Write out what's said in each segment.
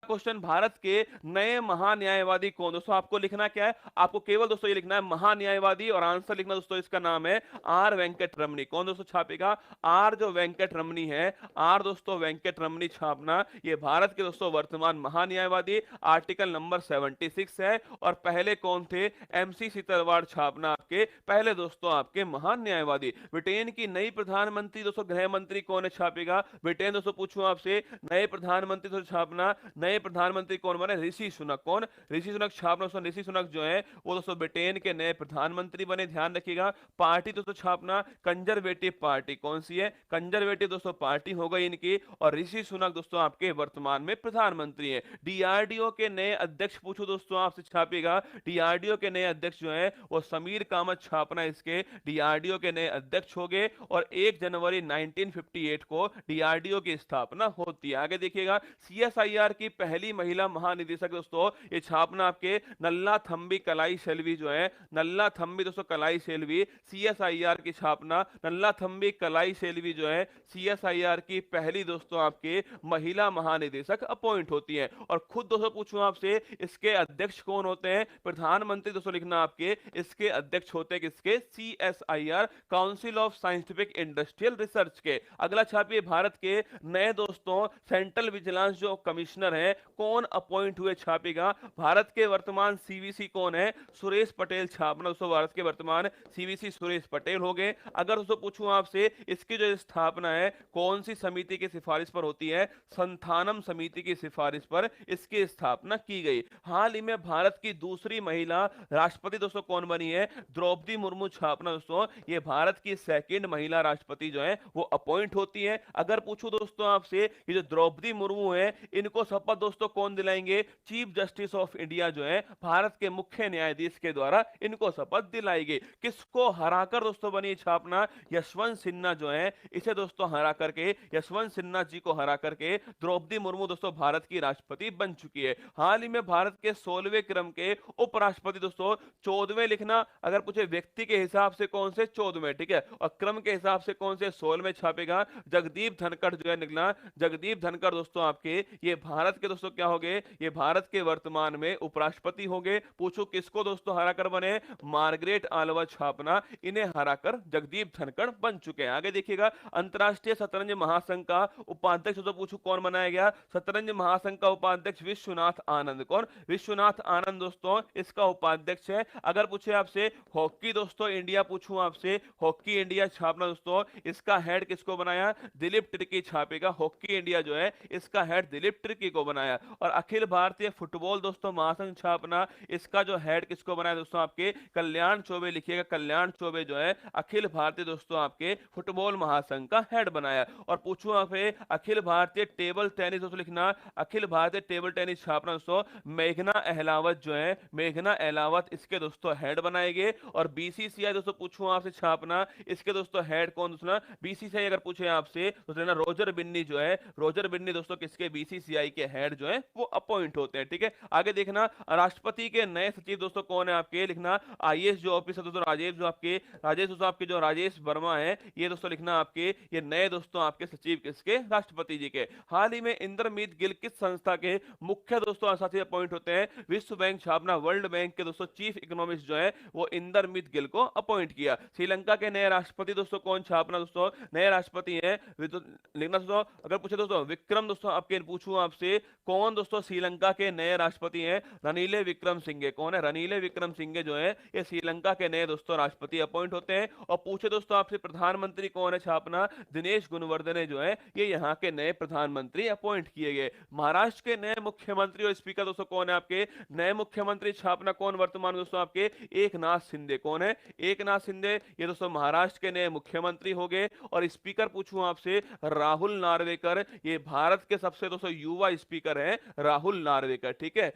Question, Bharat के नए महान्यायवादी कौन? दोस्तों आपको लिखना क्या है, आपको केवल दोस्तों ये लिखना है महान्यायवादी, और आंसर लिखना दोस्तों इसका नाम है आर वेंकट रमनी। कौन दोस्तों छापेगा? आर जो वेंकट रमनी है, आर दोस्तों वेंकट रमनी छापना। ये भारत के दोस्तों वर्तमान महान्यायवादी, आर्टिकल नंबर 76 है। और पहले कौन थे? एमसी सीतलवाड़ छापना आपके पहले दोस्तों आपके महान न्यायवादी। ब्रिटेन की नई प्रधानमंत्री दोस्तों गृह मंत्री कौन है छापेगा? ब्रिटेन दोस्तों पूछूं आपसे, नए प्रधानमंत्री तो छापना, नए प्रधानमंत्री कौन बने? ऋषि सुनक। कौन? ऋषि सुनक छापना दोस्तों। ऋषि सुनक जो है वो दोस्तों ब्रिटेन के नए प्रधानमंत्री बने, ध्यान रखिएगा। पार्टी दोस्तों छापना कंजर्वेटिव पार्टी। कौन सी है? कंजर्वेटिव दोस्तों पार्टी हो गई इनकी। और ऋषि सुनक दोस्तों आपके वर्तमान में प्रधानमंत्री है। डीआरडीओ के नए अध्यक्ष पूछो दोस्तों आपसे, छापेगा। डीआरडीओ के नए अध्यक्ष जो है वो समीर कामत छापना इसके डीआरडीओ के नए अध्यक्ष हो गए। और 1 जनवरी 1958 को डीआरडीओ की स्थापना होती है। आगे देखिएगा, सीएसआईआर की पहली महिला महानिदेशक दोस्तों ये छापना आपके नल्ला थम्बी कलाई शेल्वी जो है, नल्ला थम्बी दोस्तों कलाई शेल्वी सीएसआईआर की छापना। नल्ला थम्बी कलाई शेल्वी जो है सीएसआईआर की पहली दोस्तों आपके महिला महानिदेशक अपॉइंट होती है। और खुद दोस्तों पूछूं आपसे, इसके अध्यक्ष कौन होते हैं? प्रधानमंत्री दोस्तों लिखना आपके, इसके अध्यक्ष होते हैं किसके? CSIR, council of scientific industrial research के। अगला छापिए, भारत के नए दोस्तों सेंट्रल विजिलेंस जो कमिश्नर हैं कौन अपॉइंट हुए? छापेगा। भारत के वर्तमान सीवीसी कौन है? सुरेश पटेल छापना दोस्तों। भारत के वर्तमान सीवीसी सुरेश पटेल हो गए। अगर दोस्तों पूछूं आपसे, इसकी जो स्थापना है कौन सी समिति की सिफारिश पर होती है? संथानम समिति की सिफारिश पर इसकी स्थापना की गई। हाल ही में भारत की दूसरी महिला राष्ट्रपति दोस्तों कौन बनी है? द्रौपदी मुर्मू छापना दोस्तों। ये भारत की सेकंड महिला राष्ट्रपति जो है वो अपॉइंट होती है। अगर पूछूं दोस्तों आपसे, ये जो द्रौपदी मुर्मू है इनको शपथ दोस्तों कौन दिलाएंगे? चीफ जस्टिस ऑफ इंडिया जो है भारत के मुख्य न्यायाधीश के द्वारा इनको शपथ दिलाई गई। किसको हराकर दोस्तों बनी छापना? यशवंत सिन्हा जो है, इसे दोस्तों हरा करके, यशवंत सिन्हा जी को हरा करके द्रौपदी मुर्मू दोस्तों भारत की राष्ट्रपति बन चुकी है। हाल ही में भारत के 16वें क्रम के उपराष्ट्रपति दोस्तों, 14वें लिखना। अगर पूछे व्यक्ति के हिसाब से कौन से? 14वें, ठीक है। और क्रम के हिसाब से कौन से? 16वें छापेगा। जगदीप धनखड़ जो है निकला, जगदीप धनखड़ दोस्तों आपके ये भारत के दोस्तों क्या हो गए? ये भारत के वर्तमान में उपराष्ट्रपति हो गए। पूछो किसको दोस्तों हराकर बने? मार्गरेट आल्वा छापना, इन्हें हराकर जगदीप धनखड़ बन चुके हैं। आगे देखिएगा, अंतरराष्ट्रीय शतरंज महासंघ का उपाध्यक्ष तो पूछो कौन बनाया गया? शतरंज महासंघ का उपाध्यक्ष विश्वनाथ आनंद। कौन? विश्वनाथ आनंद दोस्तों इसका उपाध्यक्ष है। अगर पूछे आपसे हॉकी दोस्तों इंडिया, पूछूं आपसे हॉकी इंडिया छापना दोस्तों, इसका हेड किसको बनाया? दिलीप तिर्की छापेगा। हॉकी इंडिया जो है इसका हेड दिलीप तिर्की को बनाया। और अखिल भारतीय फुटबॉल दोस्तों महासंघ छापना, इसका जो हेड किसको बनाया दोस्तों? आपके कल्याण चौबे लिखिएगा। कल्याण चौबे जो है अखिल भारतीय दोस्तों आपके फुटबॉल महासंघ का हेड बनाया। और पूछूं आपसे अखिल भारतीय टेबल टेनिस दोस्तों लिखना, अखिल भारतीय टेबल टेनिस छापना दोस्तों, मेघना अहलावत जो है, मेघना अहलावत इसके दोस्तों हेड बनाएंगे। और बीसीसीआई दोस्तों पूछूं आपसे छापना, इसके दोस्तों हेड कौन दोस्तों? बीसीसीआई अगर पूछे आपसे तो लेना रोजर बिन्नी जो है, रोजर बिन्नी दोस्तों किसके? बीसीसीआई के हेड जो है वो अपॉइंट होते हैं, ठीक है। आगे देखना, राष्ट्रपति के नए सचिव दोस्तों कौन है? आपके लिखना आईएएस जो ऑफिसर दोस्तों राजेश जो आपके, राजेश दोस्तों आपके जो राजेश वर्मा है, ये दोस्तों लिखना आपके ये नए दोस्तों आपके सचिव किसके? राष्ट्रपति जी के। हाल ही में इंद्रमीत गिल किस संस्था के मुख्य दोस्तों साथी अपॉइंट होते हैं? विश्व बैंक छापना, वर्ल्ड बैंक के दोस्तों चीफ इकोनॉमिस्ट जो है वो इंद्रमीत गिल को अपॉइंट किया। श्रीलंका के नए राष्ट्रपति दोस्तों कौन छापना दोस्तों? नए राष्ट्रपति हैं लिखना दोस्तों। अगर पूछे दोस्तों विक्रम दोस्तों आपके, पूछूं आपसे कौन दोस्तों श्रीलंका के नए राष्ट्रपति हैं? रनीले विक्रम सिंघे। कौन है? रनीले विक्रम सिंघे जो है ये श्रीलंका के नए दोस्तों राष्ट्रपति अपॉइंट होते हैं। और पूछे दोस्तों आपसे प्रधानमंत्री कौन है छापना, दिनेश गुणवर्धने जो है ये यहाँ के नए प्रधानमंत्री अपॉइंट किए गए। महाराष्ट्र के नए मुख्यमंत्री और स्पीकर दोस्तों कौन है? आपके नए मुख्यमंत्री छापना कौन वर्तमान दोस्तों आपके? एकनाथ शिंदे। कौन है? एकनाथ शिंदे ये दोस्तों महाराष्ट्र के नए मुख्यमंत्री हो गए। और स्पीकर पूछूं आपसे राहुल नार्वेकर, ये भारत के सबसे दोस्तों युवा स्पीकर हैं राहुल नार्वेकर, ठीक है।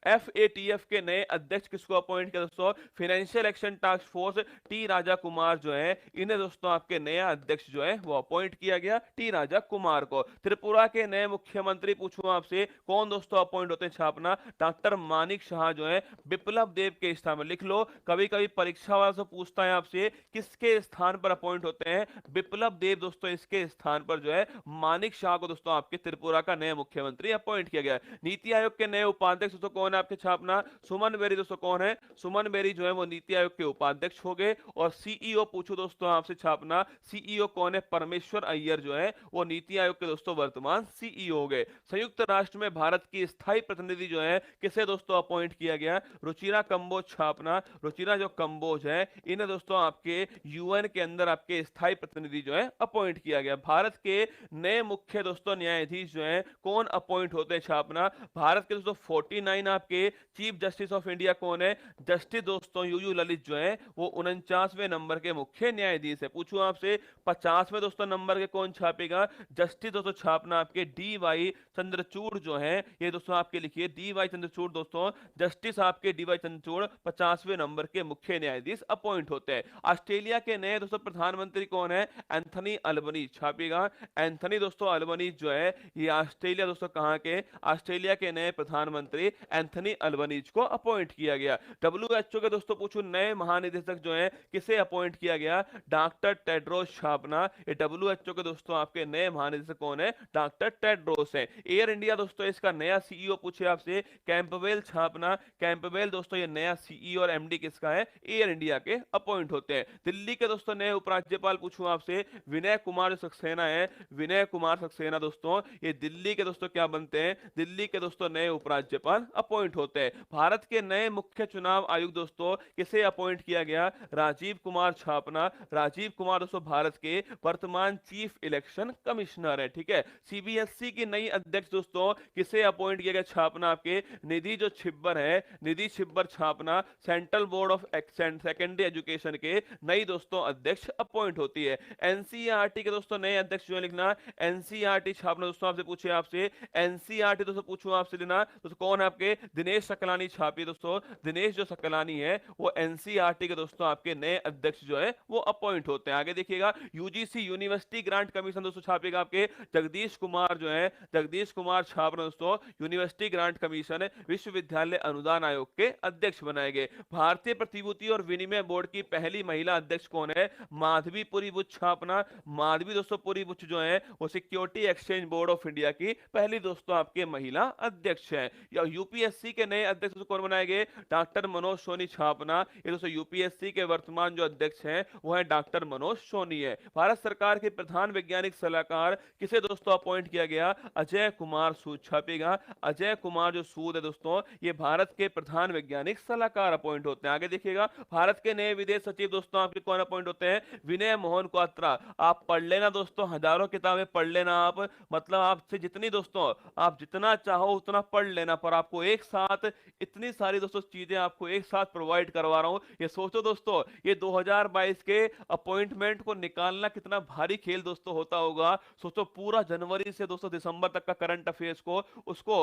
एफएटीएफ के नए अध्यक्ष किसको अपॉइंट किया दोस्तों? Financial action task force T Raja Kumar जो है इन्हें दोस्तों आपके नया अध्यक्ष जो है वो अपॉइंट किया गया टी राजा कुमार को। त्रिपुरा के नए मुख्यमंत्री पूछूं आपसे कौन दोस्तों अपॉइंट होते हैं छापना? डॉक्टर मानिक शाह जो है विप्लव देव के स्थान में। लिख लो, कभी कभी परीक्षा वाला से पूछता है आपसे किसके स्थान पर अपॉइंट होते हैं? विप्लव देव दोस्तों इसके स्थान पर जो है मानिक शाह को दोस्तों आपके त्रिपुरा का नया मुख्यमंत्री अपॉइंट अपॉइंट किया गया। नीति आयोग के नए उपाध्यक्ष दोस्तों कौन है आपके छापना, सुमन बेरी दोस्तों कौन है, सुमन बेरी जो है वो नीति आयोग के उपाध्यक्ष हो गए। और सीईओ पूछो दोस्तों आपसे छापना, सीईओ कौन है, परमेश्वर अय्यर जो है वो नीति आयोग के दोस्तों वर्तमान सीईओ हो गए। संयुक्त राष्ट्र में भारत की स्थायी प्रतिनिधि जो है किसे दोस्तों अपॉइंट किया गया, रुचिरा कंबोज छापना, रुचिरा जो कंबोज है इन्हें दोस्तों आपके यूएन के अंदर आपके स्थायी प्रतिनिधि जो है अपॉइंट किया गया। भारत के नए मुख्य दोस्तों न्यायाधीश जो है कौन अपॉइंट होते हैं छापना, भारत के दोस्तों 49 आपके चीफ जस्टिस ऑफ इंडिया कौन है, जस्टिस दोस्तों यूयू ललित जो है वो 49वें नंबर के मुख्य न्यायाधीश है। पूछूं आपसे 50वें दोस्तों नंबर के कौन छापेगा, जस्टिस दोस्तों छापना आपके डी वाई चंद्रचूड़ जो है, ये दोस्तों आपके लिखिए डी वाई चंद्रचूड़ दोस्तों, जस्टिस आपके डी वाई चंद्रचूड़ 50वें नंबर के मुख्य न्यायाधीश अपॉइंट होते हैं। ऑस्ट्रेलिया के नए दोस्तों प्रधानमंत्री कौन है, एंथनी अल्बनीज छापेगा, एंथनी दोस्तों अल्बनीज जो है ये ऑस्ट्रेलिया दोस्तों कहां के, ऑस्ट्रेलिया के नए प्रधानमंत्री एंथनी अल्बनीज को अपॉइंट किया गया। डब्ल्यूएचओ के दोस्तों पूछूं नए महानिदेशक जो है किसे अपॉइंट किया गया, डॉक्टर टेड्रोस छापना, ये डब्ल्यूएचओ के दोस्तों आपके नए महानिदेशक कौन है, डॉक्टर टेड्रोस है। एयर इंडिया दोस्तों इसका नया सीईओ पूछे आपसे, कैंपबेल छापना, कैंपबेल दोस्तों ये नया सीईओ और एमडी किसका है, एयर इंडिया के अपॉइंट होते हैं। दिल्ली के दोस्तों नए उपराज्यपाल पूछूं आपसे, विनय कुमार सक्सेना है, विनय कुमार सक्सेना दोस्तों ये दिल्ली के दोस्तों क्या बनते हैं, दिल्ली के दोस्तों नए उपराज्यपाल अपॉइंट होते हैं। भारत के नए मुख्य चुनाव आयुक्त दोस्तों किसे अपॉइंट किया गया, राजीव कुमार छापना, राजीव कुमार दोस्तों भारत के वर्तमान चीफ इलेक्शन कमिश्नर है। ठीक है, सीबीएसई की नई अध्यक्ष दोस्तों किसे अपॉइंट किया गया छापना, आपके निधि जो छिब्बर है, निधि छिब्बर छापना, central board of secondary education के नई दोस्तों अध्यक्ष अपॉइंट होती है। एनसीईआरटी के दोस्तों नए अध्यक्ष जो है लिखना, एनसीईआरटी छापना दोस्तों आपसे पूछे आपसे, एनसीईआरटी दोस्तों पूछूं आपसे लेना दोस्तों कौन है आपके, दिनेश सकलानी छापी दोस्तों, दिनेश जो सकलानी है वो एनसीईआरटी के दोस्तों आपके नए अध्यक्ष जो है वो अपॉइंट होते हैं। आगे देखिएगा यूजीसी यूनिवर्सिटी ग्रांट कमीशन दोस्तों छापेगा आपके जगदीश कुमार जो है, जगदीश कुमार छाप दोस्तों यूनिवर्सिटी ग्रांट कमीशन विश्वविद्यालय अनुदान आयोग के अध्यक्ष बनाए गए। भारतीय प्रतिभूति और विनिमय बोर्ड की पहली महिला अध्यक्ष कौन है, माधवी पुरी बुच छापना, माधवी दोस्तों पुरी बुच जो है वो security exchange board of India की पहली दोस्तों आपके महिला अध्यक्ष है। या यूपीएससी के नए अध्यक्ष कौन बनाए गए, डॉक्टर मनोज सोनी छापना, ये दोस्तों यूपीएससी के वर्तमान जो अध्यक्ष हैं वो है डॉक्टर मनोज सोनी है। भारत सरकार के प्रधान वैज्ञानिक सलाहकार किसे दोस्तों अपॉइंट किया गया, अजय कुमार सूद छापेगा, अजय कुमार जो सूद है दोस्तों ये भारत के प्रधान वैज्ञानिक सलाहकार अपॉइंट होते हैं। आगे देखिएगा भारत के नए विदेश सचिव दोस्तों आपके कौन अपॉइंट होते हैं, विनय मोहन क्वात्रा। आप पढ़ लेना दोस्तों, हजारों किताबें पढ़ लेना आप, मतलब आपसे जितनी दोस्तों आप जितना चाहो उतना पढ़ लेना, पर आपको एक साथ इतनी सारी दोस्तों चीजें आपको एक साथ प्रोवाइड करवा रहा हूं। ये सोचो दोस्तों ये 2022 के अपॉइंटमेंट को निकालना कितना भारी खेल दोस्तों होता होगा। सोचो पूरा जनवरी से दोस्तों दिसंबर तक का करंट अफेयर्स को उसको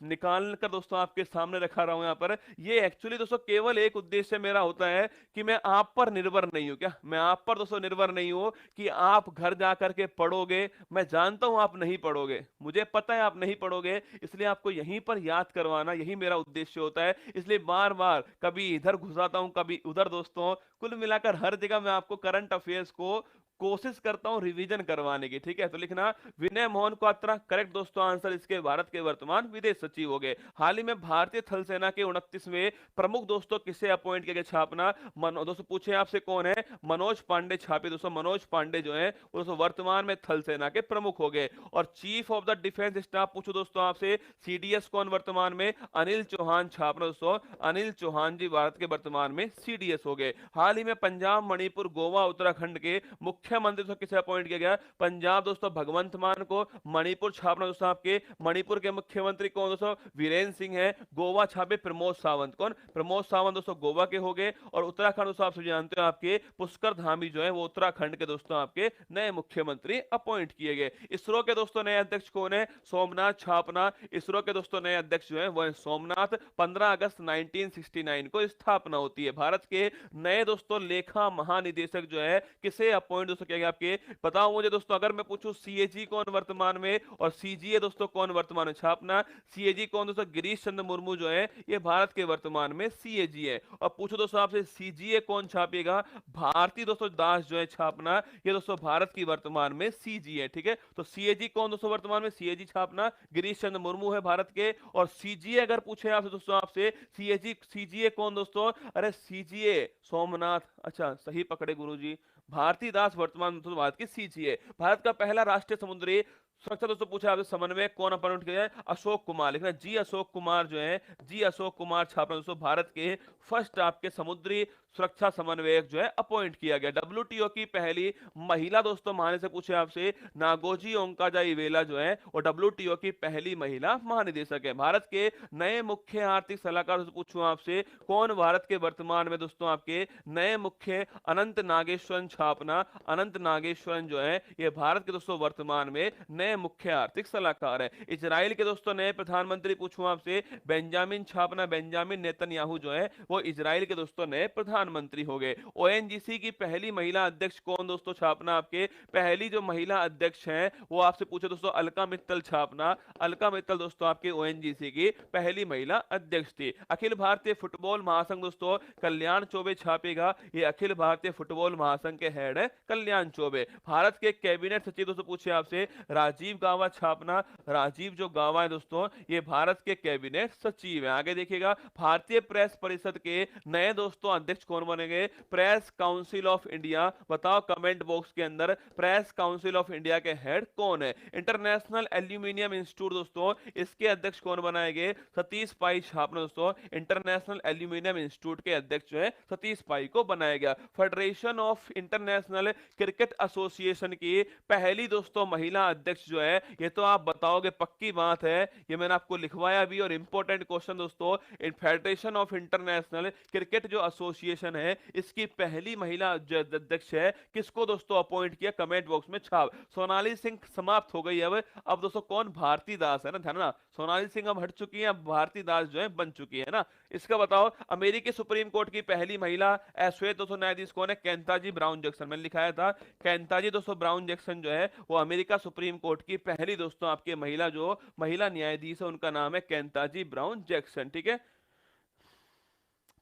निकाल कर दोस्तों आपके सामने रखा रहा हूं यहाँ पर। ये एक्चुअली दोस्तों केवल एक उद्देश्य मेरा होता है कि मैं आप पर निर्भर नहीं हूं, क्या मैं आप पर दोस्तों निर्भर नहीं हूं कि आप घर जाकर के पढ़ोगे। मैं जानता हूं आप नहीं पढ़ोगे, मुझे पता है आप नहीं पढ़ोगे, इसलिए आपको यहीं पर याद करवाना यही मेरा उद्देश्य होता है। इसलिए बार बार कभी इधर घुसाता हूं कभी उधर दोस्तों, कुल मिलाकर हर जगह मैं आपको करंट अफेयर्स को कोशिश करता हूं रिवीजन करवाने की। ठीक है, तो लिखना विनय मोहन क्वात्रा करेक्ट दोस्तों आंसर इसके भारत के वर्तमान विदेश सचिव हो गए। हाल ही में भारतीय थल सेना के 29वें प्रमुख दोस्तों किसे अपॉइंट किया गया छापना, दोस्तों पूछे आपसे कौन है, मनोज पांडे छापे दोस्तों, मनोज पांडे जो है दोस्तों वर्तमान में थल सेना के प्रमुख हो गए। और chief of the defence staff पूछो दोस्तों आपसे, सीडीएस कौन वर्तमान में, अनिल चौहान छापना दोस्तों, अनिल चौहान जी भारत के वर्तमान में सीडीएस हो गए। हाल ही में पंजाब मणिपुर गोवा उत्तराखंड के मुख्यमंत्री दोस्तों किसे अपॉइंट किया गया, पंजाब दोस्तों भगवंत मान को, मणिपुर छापना दोस्तों आपके मणिपुर के मुख्यमंत्री कौन दोस्तों, वीरेंद्र सिंह है। गोवा छापे प्रमोद सावंत, कौन प्रमोद सावंत दोस्तों गोवा के हो गए। और उत्तराखंड दोस्तों आप जानते हो आपके पुष्कर धामी जो है वो उत्तराखंड के दोस्तों आपके नए मुख्यमंत्री अपॉइंट किए गए। इसरो के दोस्तों नए अध्यक्ष कौन है, सोमनाथ छापना, इसरो के दोस्तों नए अध्यक्ष जो है वो है सोमनाथ। 15 अगस्त 1969 को स्थापना होती है। भारत के नए दोस्तों लेखा महानिदेशक जो है किसे अपॉइंट दोस्तों क्या आपके बताओ मुझे दोस्तों, अगर मैं पूछूं सीएजी कौन वर्तमान में और सीजीए दोस्तों कौन वर्तमान में छापना। सीएजी कौन दोस्तों, गिरीश चंद्र मुर्मू जो है ये भारत के वर्तमान में सीएजी है। और पूछो दोस्तों आपसे सीजीए कौन छापेगा, भारती दोस्तों दास जो है छापना, ये दोस्तों भारत की वर्तमान में सीजी है। ठीक है, तो सीएजी कौन दोस्तों वर्तमान में सीएजी छापना, गिरीश चंद्र मुर्मू है भारत के। और सीजीए अगर पूछे आपसे दोस्तों आपसे सीजीए कौन दोस्तों, अरे सीजीए सोमनाथ, अच्छा सही पकड़े गुरुजी, भारती दास वर्तमान में भारत की सीजीए। भारत का पहला राष्ट्रीय समुद्री सुरक्षा दोस्तों पूछा आपसे समन्वय कौन अपॉइंट किया है, अशोक कुमार, लिखना जी अशोक कुमार जो है, जी अशोक कुमार छापना दोस्तों भारत के फर्स्ट आपके समुद्री सुरक्षा समन्वयक जो है अपॉइंट किया गया। डब्ल्यूटीओ की पहली महिला दोस्तों महानिदेशक से पूछे आपसे नागोजी ओंकाजाईवेला जो है वो डब्ल्यूटीओ की पहली महिला महानिदेशक है। भारत के नए मुख्य आर्थिक सलाहकार पूछूं आपसे कौन भारत के वर्तमान में दोस्तों आपके नए मुख्य, अनंत नागेश्वरन छापना, अनंत नागेश्वरन जो है ये भारत के दोस्तों वर्तमान में नए मुख्य आर्थिक सलाहकार है। इजराइल के दोस्तों नए प्रधानमंत्री पूछूं आपसे बेंजामिन छापना, बेंजामिन नेतन्याहू जो है वो इजराइल के दोस्तों नए प्रधानमंत्री हो गए। ओएनजीसी की पहली महिला अध्यक्ष कौन दोस्तों छापना, आपके पहली जो महिला अध्यक्ष हैं वो आपसे पूछे दोस्तों अलका मित्तल छापना, अलका मित्तल दोस्तों आपके ओएनजीसी की पहली महिला अध्यक्ष थी। अखिल भारतीय फुटबॉल महासंघ दोस्तों कल्याण चौबे छापेगा, ये अखिल भारतीय फुटबॉल महासंघ के हेड है कल्याण चौबे। भारत के कैबिनेट सचिव दोस्तों पूछे आपसे राजीव गावा छापना, राजीव जो गावा है दोस्तों ये भारत के कैबिनेट सचिव है। आगे देखिएगा भारतीय प्रेस परिषद के नए दोस्तों अध्यक्ष कौन बनेंगे, प्रेस काउंसिल ऑफ इंडिया, बताओ कमेंट बॉक्स के अंदर प्रेस काउंसिल ऑफ इंडिया के हेड कौन है। इंटरनेशनल एल्यूमिनियम इंस्टीट्यूट दोस्तों इसके अध्यक्ष कौन बनाएंगे, सतीश पाई छापना दोस्तों, इंटरनेशनल एल्यूमिनियम इंस्टीट्यूट के अध्यक्ष जो है सतीश पाई को बनाया गया। Federation of international cricket association की पहली दोस्तों महिला अध्यक्ष जो है, ये तो आप बताओगे पक्की बात है, ये मैंने आपको लिखवाया भी। और इंपॉर्टेंट क्वेश्चन दोस्तों, इन फेडरेशन ऑफ इंटरनेशनल क्रिकेट जो एसोसिएशन है इसकी पहली महिला अध्यक्ष है, किसको दोस्तों अपॉइंट किया, कमेंट बॉक्स में छाप। सोनाली सिंह समाप्त हो गई अब दोस्तों कौन, भारती दास है ना, ध्यान ना, सोनाली सिंह अब हट चुकी है, अब भारती दास जो है बन चुकी है ना। इसका बताओ अमेरिकी सुप्रीम कोर्ट की पहली महिला श्वेत दोस्तों न्यायाधीश कौन है, केंताजी ब्राउन जैक्सन, मैंने लिखाया था केंताजी दोस्तों ब्राउन जैक्सन जो है वो अमेरिका सुप्रीम कोर्ट की पहली दोस्तों आपके महिला जो महिला न्यायाधीश है उनका नाम है केंताजी ब्राउन जैक्सन। ठीक है,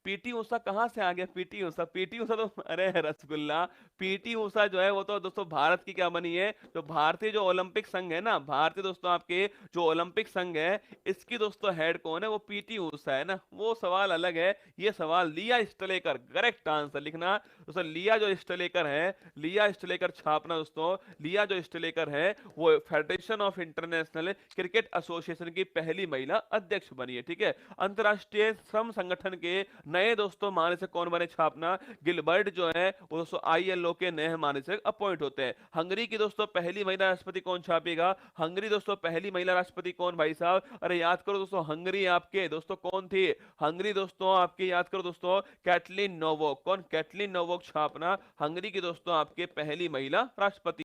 पीटी ऊषा कहां से आ गया, पीटी ऊषा, पीटी ऊषा तो अरे रसगुल्ला, पीटी ऊषा जो है वो तो दोस्तों भारत की क्या बनी है, जो भारतीय जो ओलंपिक संघ है ना, भारतीय दोस्तों आपके जो ओलंपिक संघ है इसकी दोस्तों हेड कौन है, वो पीटी ऊषा है ना। वो सवाल अलग है, ये सवाल लिया स्टलेकर, करेक्ट आंसर लिखना दोस्तों, लिया जो स्टलेकर है, लिया स्टलेकर छापना दोस्तों, लिया जो स्टलेकर है वो federation of international cricket association की पहली महिला अध्यक्ष बनी है। ठीक है, अंतरराष्ट्रीय श्रम संगठन के नए दोस्तों महानिदेशक कौन बने छापना, गिलबर्ट जो है वो दोस्तों आईएलओ के नए महानिदेशक अपॉइंट होते हैं। हंगरी की दोस्तों पहली महिला राष्ट्रपति कौन छापेगा, हंगरी दोस्तों पहली महिला राष्ट्रपति कौन भाई साहब, अरे याद करो दोस्तों, हंगरी आपके दोस्तों कौन थी, हंगरी दोस्तों आपके याद करो दोस्तों कैटलिन नोवोक, कौन कैटलिन नोवोक छापना, हंगरी की दोस्तों आपके पहली महिला राष्ट्रपति